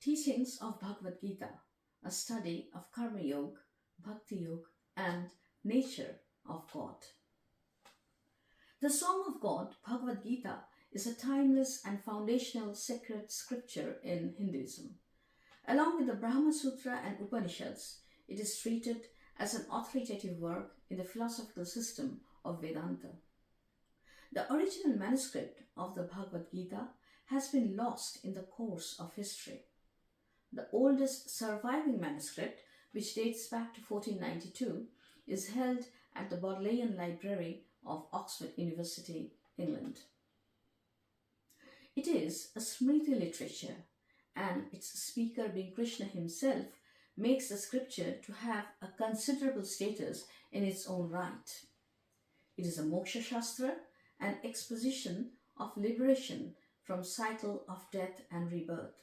Teachings of Bhagwad-Gita, a study of Karma Yoga, Bhakti Yoga and nature of God. The Song of God, Bhagwad-Gita, is a timeless and foundational sacred scripture in Hinduism. Along with the Brahma Sutra and Upanishads, it is treated as an authoritative work in the philosophical system of Vedanta. The original manuscript of the Bhagwad-Gita has been lost in the course of history. The oldest surviving manuscript, which dates back to 1492, is held at the Bodleian Library of Oxford University, England. It is a Smriti literature, and its speaker being Krishna himself makes the scripture to have a considerable status in its own right. It is a moksha shastra, an exposition of liberation from cycle of death and rebirth.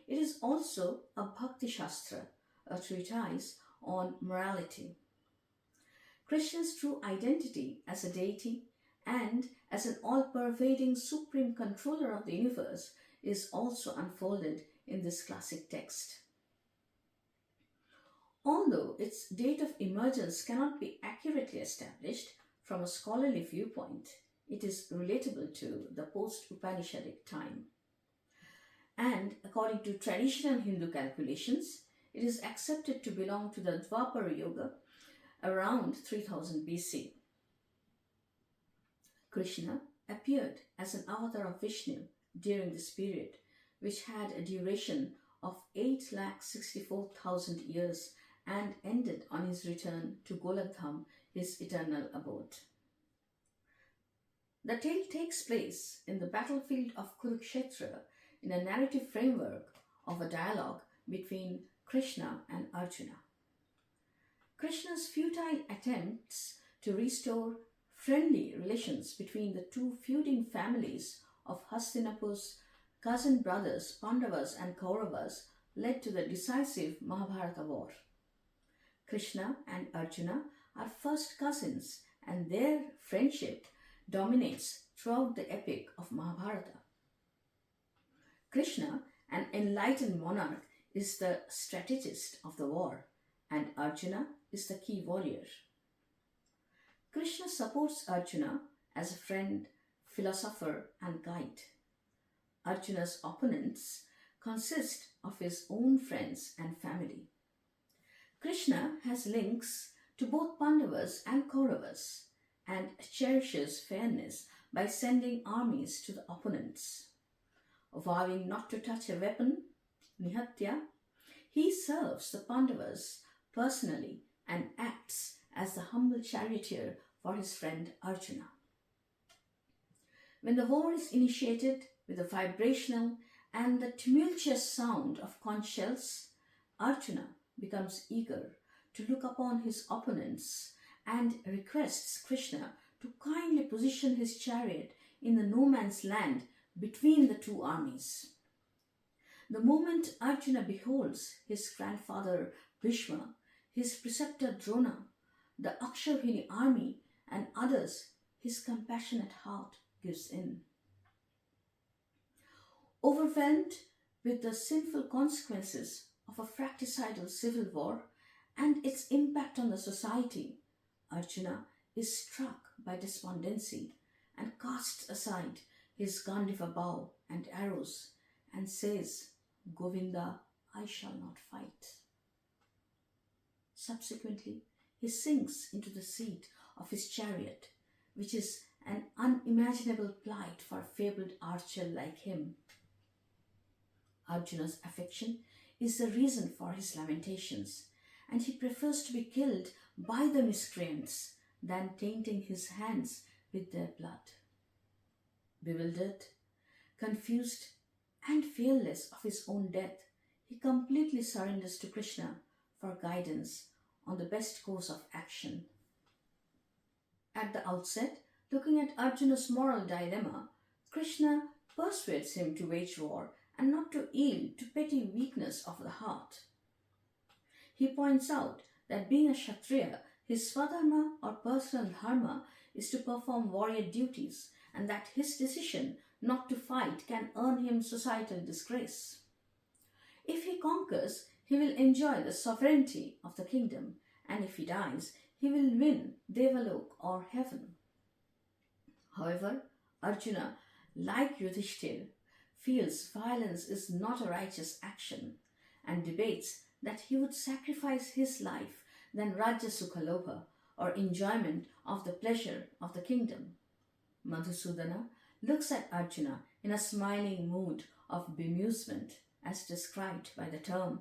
It is also a bhakti shastra, a treatise on morality. Krishna's true identity as a deity and as an all-pervading supreme controller of the universe is also unfolded in this classic text. Although its date of emergence cannot be accurately established from a scholarly viewpoint, it is relatable to the post-Upanishadic time. And according to traditional Hindu calculations, it is accepted to belong to the Dwapara Yuga around 3000 BC. Krishna appeared as an avatar of Vishnu during this period, which had a duration of 8,64,000 years and ended on his return to Golodham, his eternal abode. The tale takes place in the battlefield of Kurukshetra in a narrative framework of a dialogue between Krishna and Arjuna. Krishna's futile attempts to restore friendly relations between the two feuding families of Hastinapur's cousin brothers Pandavas and Kauravas led to the decisive Mahabharata war. Krishna and Arjuna are first cousins, and their friendship dominates throughout the epic of Mahabharata. Krishna, an enlightened monarch, is the strategist of the war, and Arjuna is the key warrior. Krishna supports Arjuna as a friend, philosopher, and guide. Arjuna's opponents consist of his own friends and family. Krishna has links to both Pandavas and Kauravas and cherishes fairness by sending armies to the opponents. Vowing not to touch a weapon, Nihatya, he serves the Pandavas personally and acts as the humble charioteer for his friend Arjuna. When the war is initiated with the vibrational and the tumultuous sound of conch shells, Arjuna becomes eager to look upon his opponents and requests Krishna to kindly position his chariot in the no man's land between the two armies. The moment Arjuna beholds his grandfather Bhishma, his preceptor Drona, the Akshavini army and others, his compassionate heart gives in. Overwhelmed with the sinful consequences of a fratricidal civil war and its impact on the society, Arjuna is struck by despondency and casts aside his Gandiva bow and arrows and says, "Govinda, I shall not fight." Subsequently, he sinks into the seat of his chariot, which is an unimaginable plight for a fabled archer like him. Arjuna's affection is the reason for his lamentations, and he prefers to be killed by the miscreants than tainting his hands with their blood. Bewildered, confused, and fearless of his own death, he completely surrenders to Krishna for guidance on the best course of action. At the outset, looking at Arjuna's moral dilemma, Krishna persuades him to wage war and not to yield to petty weakness of the heart. He points out that being a Kshatriya, his swadharma or personal dharma is to perform warrior duties, and that his decision not to fight can earn him societal disgrace. If he conquers, he will enjoy the sovereignty of the kingdom, and if he dies, he will win Devalok or heaven. However, Arjuna, like Yudhishthir, feels violence is not a righteous action and debates that he would sacrifice his life than Rajya Sukhalobha or enjoyment of the pleasure of the kingdom. Madhusudana looks at Arjuna in a smiling mood of bemusement as described by the term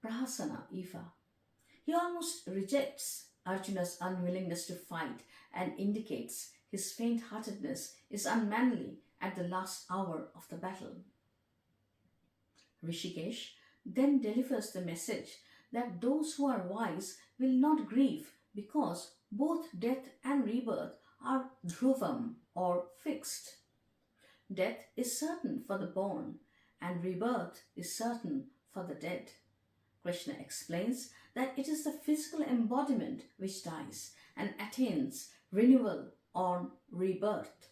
prahasana eva. He almost rejects Arjuna's unwillingness to fight and indicates his faint-heartedness is unmanly at the last hour of the battle. Rishikesh then delivers the message that those who are wise will not grieve because both death and rebirth are dhruvam or fixed. Death is certain for the born and rebirth is certain for the dead. Krishna explains that it is the physical embodiment which dies and attains renewal or rebirth.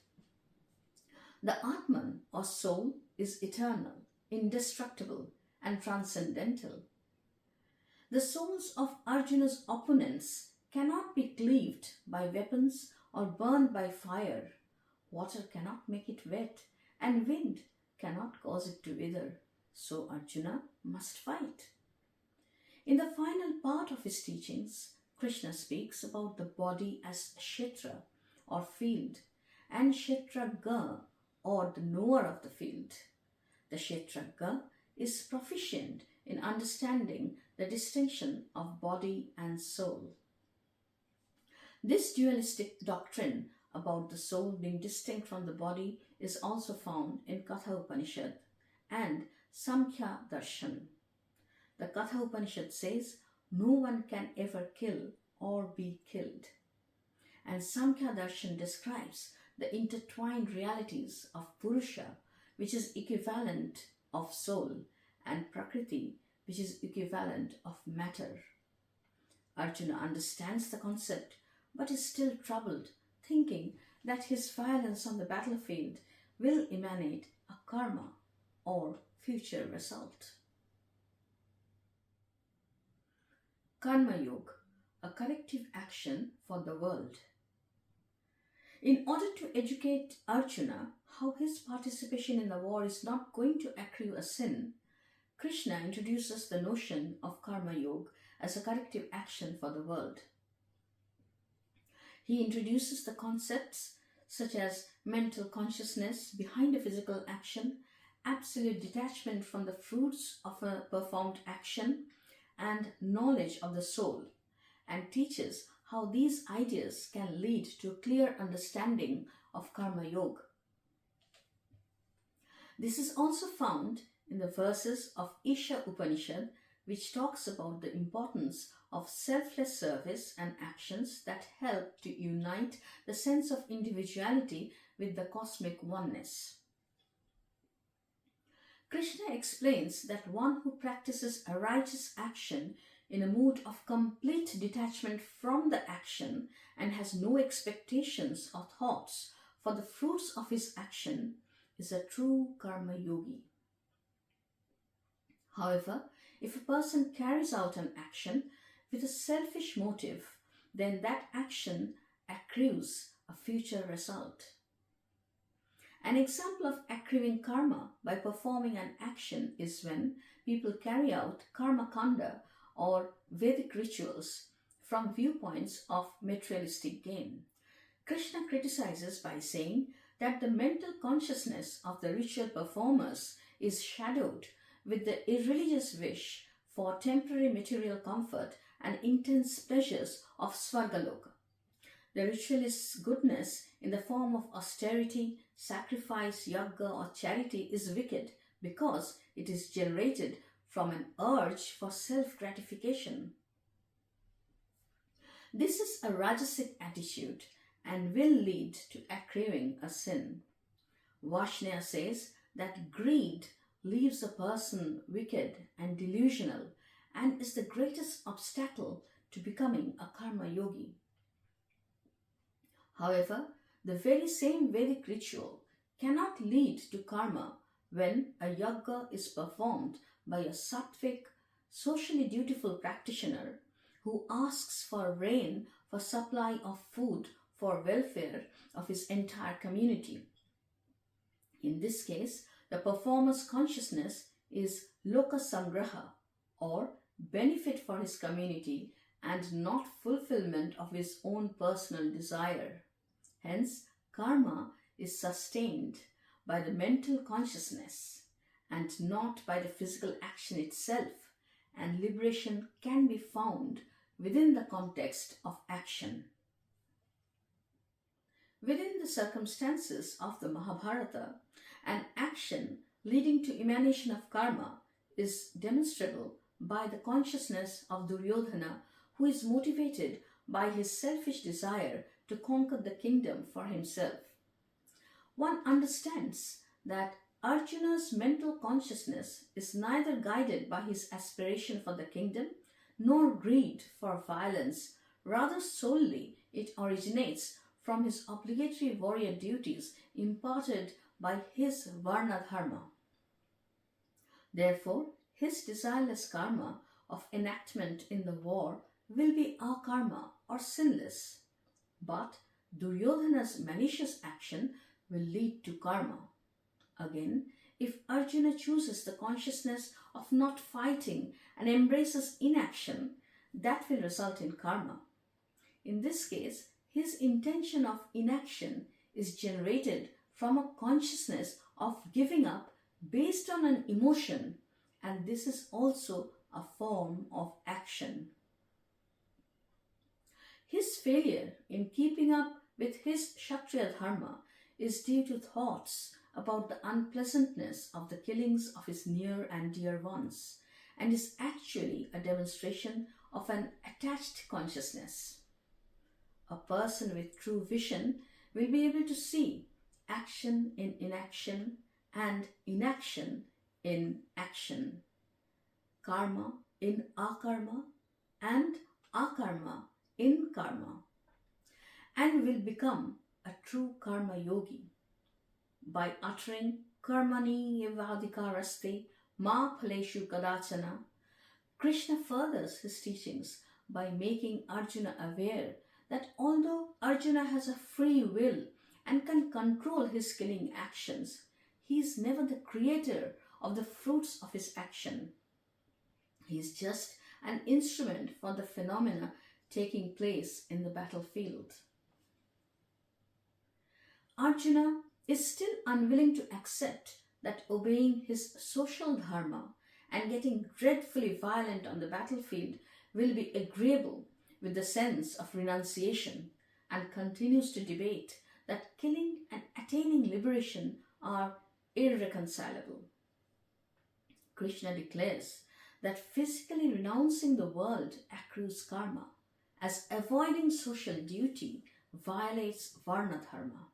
The Atman or soul is eternal, indestructible and transcendental. The souls of Arjuna's opponents cannot be cleaved by weapons or burned by fire. Water cannot make it wet and wind cannot cause it to wither. So Arjuna must fight. In the final part of his teachings, Krishna speaks about the body as Kshetra or field and Kshetragya or the knower of the field. The Kshetragya is proficient in understanding the distinction of body and soul. This dualistic doctrine about the soul being distinct from the body is also found in Katha Upanishad and Samkhya Darshan. The Katha Upanishad says, no one can ever kill or be killed. And Samkhya Darshan describes the intertwined realities of Purusha, which is equivalent of soul, and Prakriti, which is equivalent of matter. Arjuna understands the concept but is still troubled, thinking that his violence on the battlefield will emanate a karma or future result. Karma Yoga, a collective action for the world. In order to educate Arjuna how his participation in the war is not going to accrue a sin, Krishna introduces the notion of Karma Yoga as a collective action for the world. He introduces the concepts such as mental consciousness behind a physical action, absolute detachment from the fruits of a performed action, and knowledge of the soul, and teaches how these ideas can lead to a clear understanding of Karma Yoga. This is also found in the verses of Isha Upanishad, which talks about the importance of selfless service and actions that help to unite the sense of individuality with the cosmic oneness. Krishna explains that one who practices a righteous action in a mood of complete detachment from the action and has no expectations or thoughts for the fruits of his action is a true karma yogi. However, if a person carries out an action with a selfish motive, then that action accrues a future result. An example of accruing karma by performing an action is when people carry out karma kanda or Vedic rituals from viewpoints of materialistic gain. Krishna criticizes by saying that the mental consciousness of the ritual performers is shadowed with the irreligious wish for temporary material comfort and intense pleasures of Svargaloka. The ritualist's goodness in the form of austerity, sacrifice, yagga or charity is wicked because it is generated from an urge for self-gratification. This is a rajasic attitude and will lead to accruing a sin. Varshnaya says that greed leaves a person wicked and delusional and is the greatest obstacle to becoming a karma yogi. However, the very same Vedic ritual cannot lead to karma when a yagga is performed by a sattvic, socially dutiful practitioner who asks for rain for supply of food for welfare of his entire community. In this case, the performer's consciousness is lokasangraha, or benefit for his community and not fulfillment of his own personal desire. Hence, karma is sustained by the mental consciousness and not by the physical action itself, and liberation can be found within the context of action. Within the circumstances of the Mahabharata, an action leading to emanation of karma is demonstrable by the consciousness of Duryodhana, who is motivated by his selfish desire to conquer the kingdom for himself. One understands that Arjuna's mental consciousness is neither guided by his aspiration for the kingdom nor greed for violence, rather solely it originates from his obligatory warrior duties imparted by his Varna Dharma. Therefore, his desireless karma of enactment in the war will be akarma or sinless. But Duryodhana's malicious action will lead to karma. Again, if Arjuna chooses the consciousness of not fighting and embraces inaction, that will result in karma. In this case, his intention of inaction is generated from a consciousness of giving up based on an emotion, and this is also a form of action. His failure in keeping up with his Kshatriya dharma is due to thoughts about the unpleasantness of the killings of his near and dear ones, and is actually a demonstration of an attached consciousness. A person with true vision will be able to see action in inaction and inaction in action, karma in akarma and akarma in karma, and will become a true karma yogi. By uttering karmani evadikaraste ma phaleshu kadachana, Krishna furthers his teachings by making Arjuna aware that although Arjuna has a free will and can control his killing actions, he is never the creator of the fruits of his action. He is just an instrument for the phenomena taking place in the battlefield. Arjuna is still unwilling to accept that obeying his social dharma and getting dreadfully violent on the battlefield will be agreeable with the sense of renunciation, and continues to debate that killing and attaining liberation are irreconcilable. Krishna declares that physically renouncing the world accrues karma, as avoiding social duty violates Varna Dharma.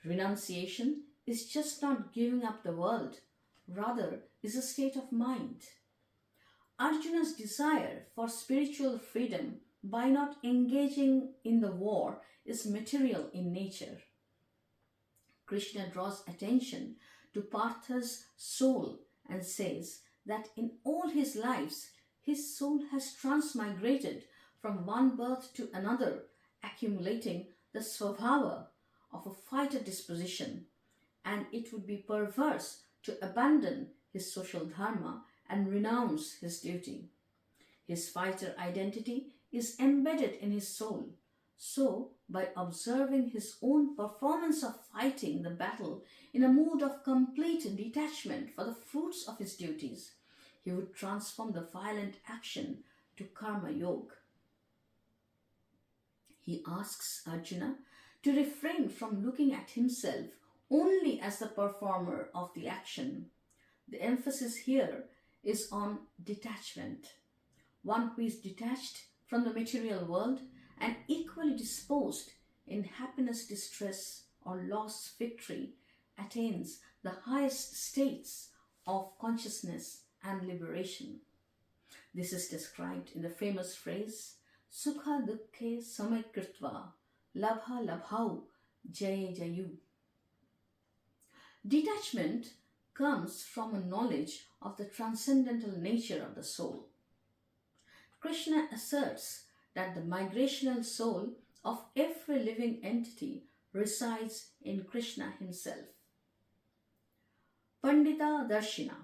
Renunciation is just not giving up the world, rather is a state of mind. Arjuna's desire for spiritual freedom by not engaging in the war is material in nature. Krishna draws attention to Partha's soul and says that in all his lives, his soul has transmigrated from one birth to another, accumulating the svabhava of a fighter disposition, and it would be perverse to abandon his social dharma and renounce his duty. His fighter identity is embedded in his soul. So, by observing his own performance of fighting the battle in a mood of complete detachment for the fruits of his duties, he would transform the violent action to karma yoga. He asks Arjuna to refrain from looking at himself only as the performer of the action. The emphasis here is on detachment. One who is detached from the material world and equally disposed in happiness, distress, or loss, victory, attains the highest states of consciousness and liberation. This is described in the famous phrase, Sukha dukkhe samaikritva, labha labhau, jay jayu. Detachment comes from a knowledge of the transcendental nature of the soul. Krishna asserts that the migrational soul of every living entity resides in Krishna himself. Pandita Darshina,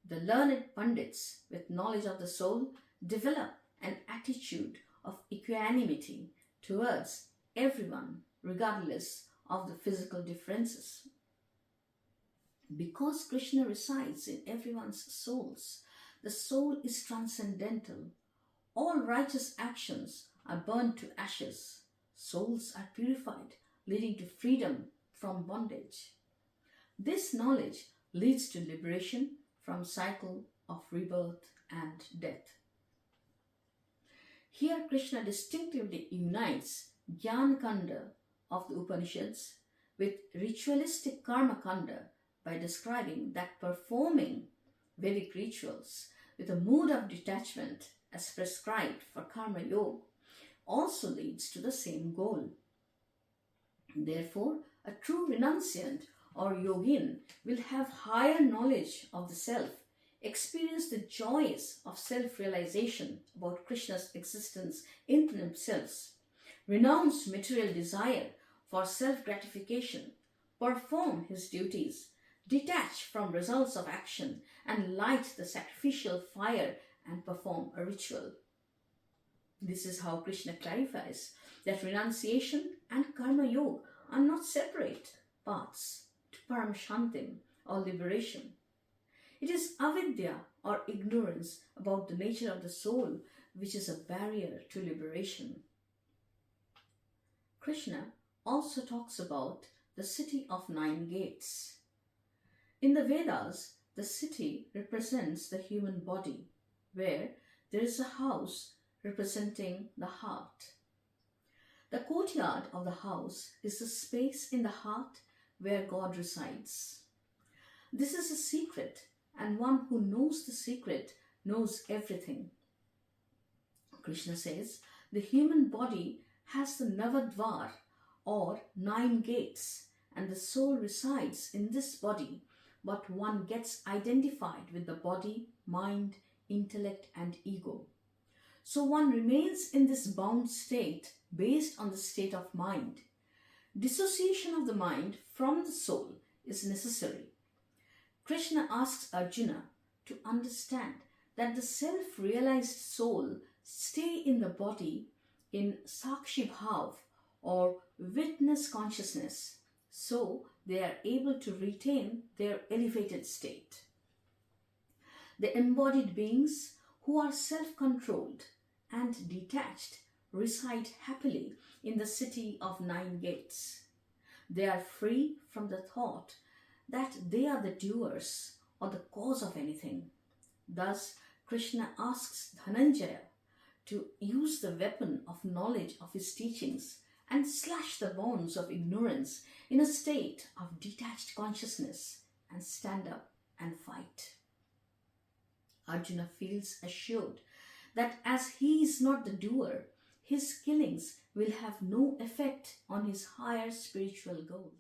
the learned Pandits with knowledge of the soul, develop an attitude of equanimity towards everyone, regardless of the physical differences. Because Krishna resides in everyone's souls, the soul is transcendental. All righteous actions are burned to ashes. Souls are purified, leading to freedom from bondage. This knowledge leads to liberation from cycle of rebirth and death. Here Krishna distinctively unites Jnana Kanda of the Upanishads with ritualistic Karma Kanda by describing that performing Vedic rituals with a mood of detachment as prescribed for Karma Yoga also leads to the same goal. Therefore, a true renunciant or yogin will have higher knowledge of the self, experience the joys of self-realization about Krishna's existence in themselves, renounce material desire for self-gratification, perform his duties, detach from results of action, and light the sacrificial fire and perform a ritual. This is how Krishna clarifies that renunciation and Karma Yoga are not separate paths to Paramshantim or liberation. It is avidya or ignorance about the nature of the soul which is a barrier to liberation. Krishna also talks about the city of 9 gates. In the Vedas, the city represents the human body, where there is a house representing the heart. The courtyard of the house is the space in the heart where God resides. This is a secret, and one who knows the secret knows everything. Krishna says the human body has the Navadvar or 9 gates, and the soul resides in this body, but one gets identified with the body, mind, intellect, and ego. So one remains in this bound state based on the state of mind. Dissociation of the mind from the soul is necessary. Krishna asks Arjuna to understand that the self-realized soul stay in the body in Sakshi Bhav or witness consciousness, so they are able to retain their elevated state. The embodied beings who are self-controlled and detached reside happily in the city of 9 gates. They are free from the thought that they are the doers or the cause of anything. Thus, Krishna asks Dhananjaya to use the weapon of knowledge of his teachings and slash the bonds of ignorance in a state of detached consciousness and stand up and fight. Arjuna feels assured that as he is not the doer, his killings will have no effect on his higher spiritual goals.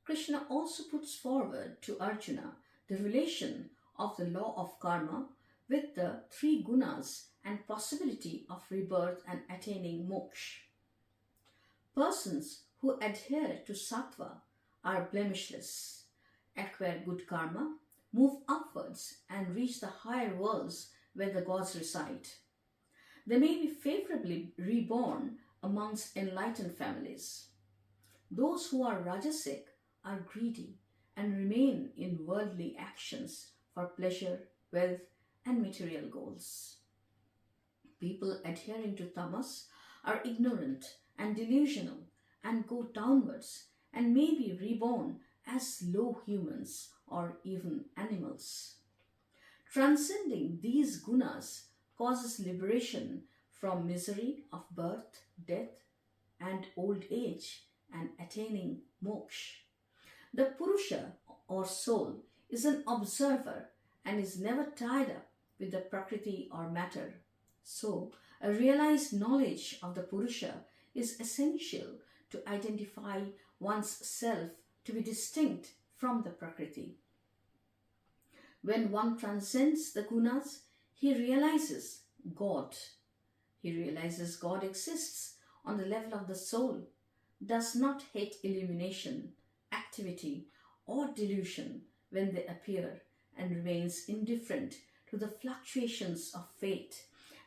Krishna also puts forward to Arjuna the relation of the law of karma with the 3 gunas and possibility of rebirth and attaining moksha. Persons who adhere to sattva are blemishless, acquire good karma, move upwards and reach the higher worlds where the gods reside. They may be favorably reborn amongst enlightened families. Those who are rajasic are greedy and remain in worldly actions for pleasure, wealth, and material goals. People adhering to tamas are ignorant and delusional and go downwards and may be reborn as low humans or even animals. Transcending these gunas causes liberation from misery of birth, death, and old age and attaining moksha. The Purusha or soul is an observer and is never tied up with the Prakriti or matter. So, a realized knowledge of the Purusha is essential to identify one's self to be distinct from the Prakriti. When one transcends the gunas, he realizes God. He realizes God exists on the level of the soul, does not hate illumination, activity, or delusion when they appear, and remains indifferent to the fluctuations of fate,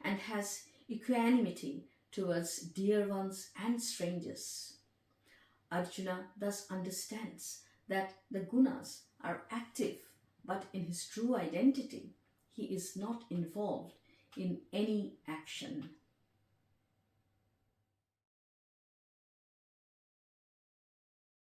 and has equanimity towards dear ones and strangers. Arjuna thus understands that the gunas are active, but in his true identity, he is not involved in any action.